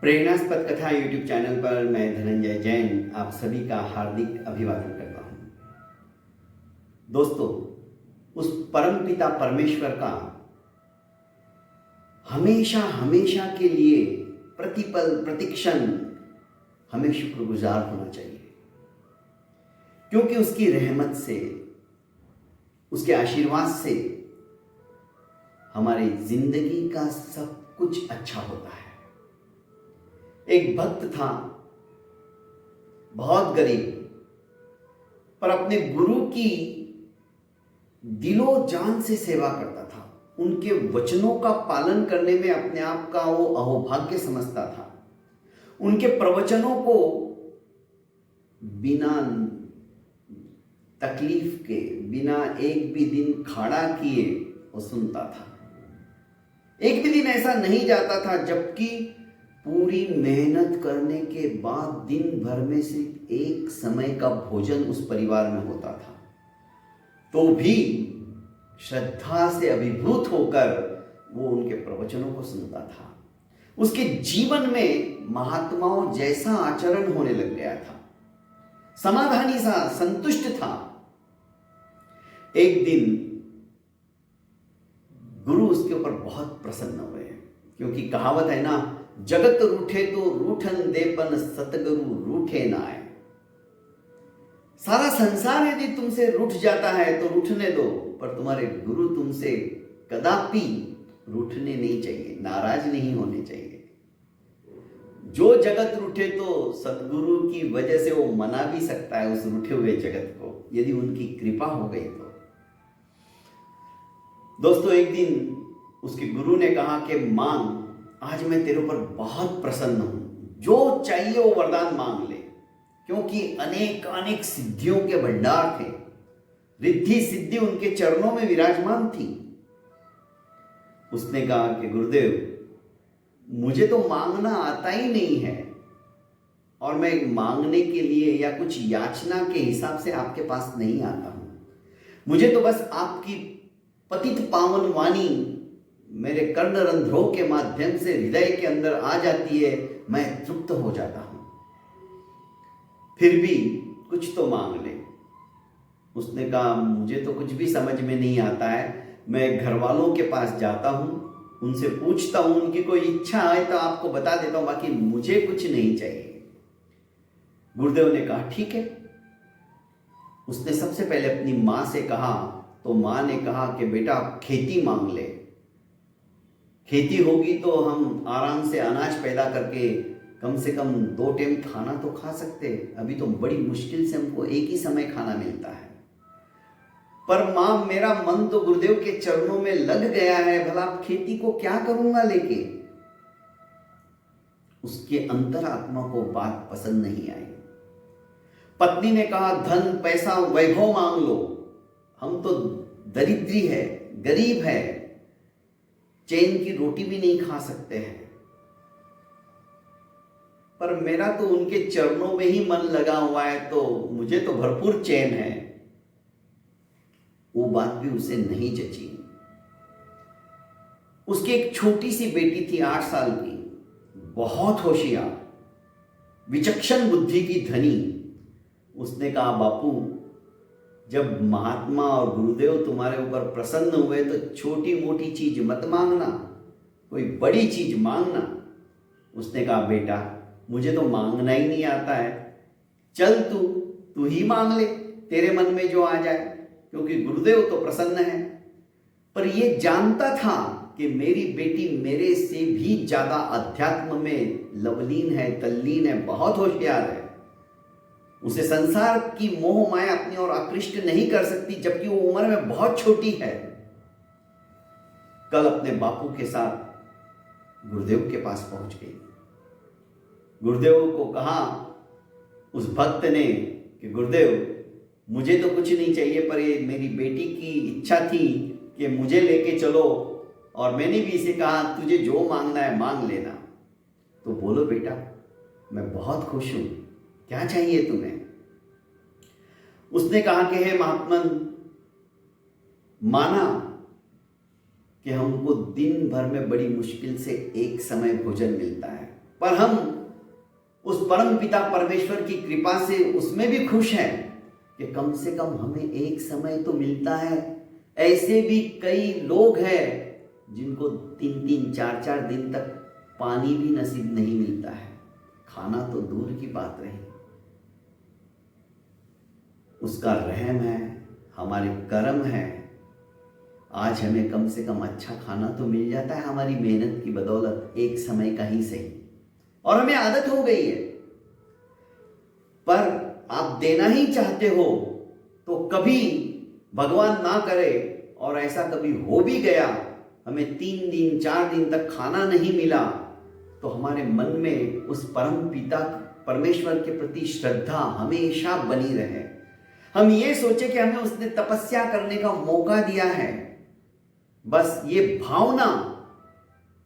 प्रेरणास्पद कथा YouTube channel पर मैं धनंजय जैन आप सभी का हार्दिक अभिवादन करता हूं। दोस्तों, उस परमपिता परमेश्वर का हमेशा हमेशा के लिए प्रतिपल प्रतिक्षण हमें शुक्रगुजार होना चाहिए, क्योंकि उसकी रहमत से, उसके आशीर्वाद से हमारी जिंदगी का सब कुछ अच्छा होता है। एक भक्त था, बहुत गरीब, पर अपने गुरु की दिलो जान से सेवा करता था। उनके वचनों का पालन करने में अपने आप का वो अहोभाग्य समझता था। उनके प्रवचनों को बिना तकलीफ के, बिना एक भी दिन खड़ा किए वो सुनता था। एक भी दिन ऐसा नहीं जाता था जबकि पूरी मेहनत करने के बाद दिन भर में सिर्फ एक समय का भोजन उस परिवार में होता था, तो भी श्रद्धा से अभिभूत होकर वो उनके प्रवचनों को सुनता था। उसके जीवन में महात्माओं जैसा आचरण होने लग गया था, समाधानी सा, संतुष्ट था। एक दिन गुरु उसके ऊपर बहुत प्रसन्न हुए, क्योंकि कहावत है ना, जगत रूठे तो रूठन देपन, सतगुरु रूठे ना आए। सारा संसार यदि तुमसे रूठ जाता है तो रूठने दो, पर तुम्हारे गुरु तुमसे कदापि रूठने नहीं चाहिए, नाराज नहीं होने चाहिए। जो जगत रूठे तो सतगुरु की वजह से वो मना भी सकता है उस रूठे हुए जगत को, यदि उनकी कृपा हो गई तो। दोस्तों, एक दिन उसके गुरु ने कहा कि मांग, आज मैं तेरे ऊपर बहुत प्रसन्न हूं, जो चाहिए वो वरदान मांग ले, क्योंकि अनेक अनेक सिद्धियों के भंडार थे। रिद्धि सिद्धि उनके चरणों में विराजमान थी। उसने कहा कि गुरुदेव, मुझे तो मांगना आता ही नहीं है, और मैं मांगने के लिए या कुछ याचना के हिसाब से आपके पास नहीं आता हूं। मुझे तो बस आपकी पतित पावन वाणी मेरे कर्णरंध्रों के माध्यम से हृदय के अंदर आ जाती है, मैं तृप्त हो जाता हूं। फिर भी कुछ तो मांग ले। उसने कहा, मुझे तो कुछ भी समझ में नहीं आता है, मैं घर वालों के पास जाता हूं, उनसे पूछता हूं, उनकी कोई इच्छा है तो आपको बता देता हूं, बाकी मुझे कुछ नहीं चाहिए। गुरुदेव ने कहा ठीक है। उसने सबसे पहले अपनी मां से कहा, तो मां ने कहा कि बेटा खेती मांग ले, खेती होगी तो हम आराम से अनाज पैदा करके कम से कम 2 टाइम खाना तो खा सकते। अभी तो बड़ी मुश्किल से हमको एक ही समय खाना मिलता है। पर मां, मेरा मन तो गुरुदेव के चरणों में लग गया है, भला अब खेती को क्या करूंगा लेके। उसके अंतरात्मा को बात पसंद नहीं आई। पत्नी ने कहा, धन पैसा वैभव मांग लो, हम तो दरिद्री है, गरीब है, चैन की रोटी भी नहीं खा सकते हैं। पर मेरा तो उनके चरणों में ही मन लगा हुआ है, तो मुझे तो भरपूर चैन है। वो बात भी उसे नहीं जची। उसकी एक छोटी सी बेटी थी, 8 साल की, बहुत होशियार, विचक्षण बुद्धि की धनी। उसने कहा, बापू, जब महात्मा और गुरुदेव तुम्हारे ऊपर प्रसन्न हुए तो छोटी मोटी चीज मत मांगना, कोई बड़ी चीज मांगना। उसने कहा, बेटा, मुझे तो मांगना ही नहीं आता है, चल तू ही मांग ले, तेरे मन में जो आ जाए, क्योंकि गुरुदेव तो प्रसन्न है। पर यह जानता था कि मेरी बेटी मेरे से भी ज्यादा अध्यात्म में लवलीन है, तल्लीन है, बहुत होशियार है। उसे संसार की मोह माया अपनी ओर आकृष्ट नहीं कर सकती, जबकि वो उम्र में बहुत छोटी है। कल अपने बापू के साथ गुरुदेव के पास पहुंच गई। गुरुदेव को कहा उस भक्त ने कि गुरुदेव, मुझे तो कुछ नहीं चाहिए, पर ये मेरी बेटी की इच्छा थी कि मुझे लेके चलो, और मैंने भी इसे कहा तुझे जो मांगना है मांग लेना। तो बोलो बेटा, मैं बहुत खुश हूं, क्या चाहिए तुम्हें? उसने कहा कि हे महात्मन, माना कि हमको दिन भर में बड़ी मुश्किल से एक समय भोजन मिलता है, पर हम उस परम पिता परमेश्वर की कृपा से उसमें भी खुश हैं कि कम से कम हमें एक समय तो मिलता है। ऐसे भी कई लोग हैं जिनको 3-3, 4-4 दिन तक पानी भी नसीब नहीं मिलता है, खाना तो दूर की बात रही। उसका रहम है, हमारे कर्म है, आज हमें कम से कम अच्छा खाना तो मिल जाता है हमारी मेहनत की बदौलत, एक समय का ही सही, और हमें आदत हो गई है। पर आप देना ही चाहते हो तो कभी भगवान ना करे और ऐसा कभी हो भी गया, हमें 3 दिन 4 दिन तक खाना नहीं मिला, तो हमारे मन में उस परम पिता परमेश्वर के प्रति श्रद्धा हमेशा बनी रहे। हम ये सोचे कि हमें उसने तपस्या करने का मौका दिया है। बस ये भावना,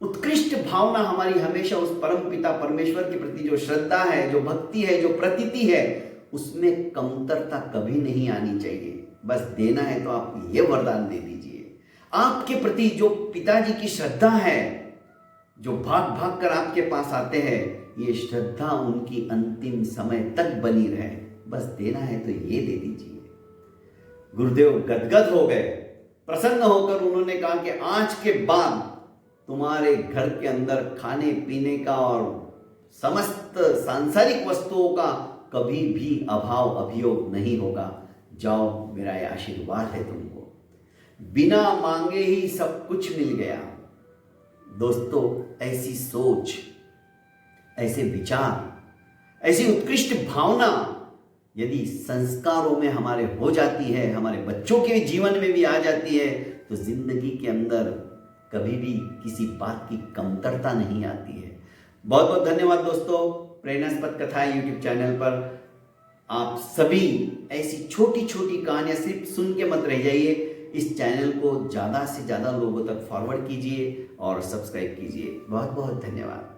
उत्कृष्ट भावना हमारी हमेशा उस परम पिता परमेश्वर के प्रति जो श्रद्धा है, जो भक्ति है, जो प्रतीति है, उसमें कमतरता कभी नहीं आनी चाहिए। बस देना है तो आप ये वरदान दे दीजिए। आपके प्रति जो पिताजी की श्रद्धा है, जो भाग भाग कर आपके पास आते हैं, ये श्रद्धा उनकी अंतिम समय तक बनी रहे। बस देना है तो ये दे दीजिए। गुरुदेव गदगद हो गए, प्रसन्न होकर उन्होंने कहा कि आज के बाद तुम्हारे घर के अंदर खाने पीने का और समस्त सांसारिक वस्तुओं का कभी भी अभाव अभियोग नहीं होगा। जाओ, मेरा ये आशीर्वाद है तुमको। बिना मांगे ही सब कुछ मिल गया। दोस्तों, ऐसी सोच, ऐसे विचार, ऐसी उत्कृष्ट भावना यदि संस्कारों में हमारे हो जाती है, हमारे बच्चों के जीवन में भी आ जाती है, तो जिंदगी के अंदर कभी भी किसी बात की कमतरता नहीं आती है। बहुत बहुत धन्यवाद दोस्तों। प्रेरणास्पद कथाएं यूट्यूब चैनल पर आप सभी ऐसी छोटी छोटी कहानियां सिर्फ सुन के मत रह जाइए। इस चैनल को ज़्यादा से ज़्यादा लोगों तक फॉरवर्ड कीजिए और सब्सक्राइब कीजिए। बहुत बहुत धन्यवाद।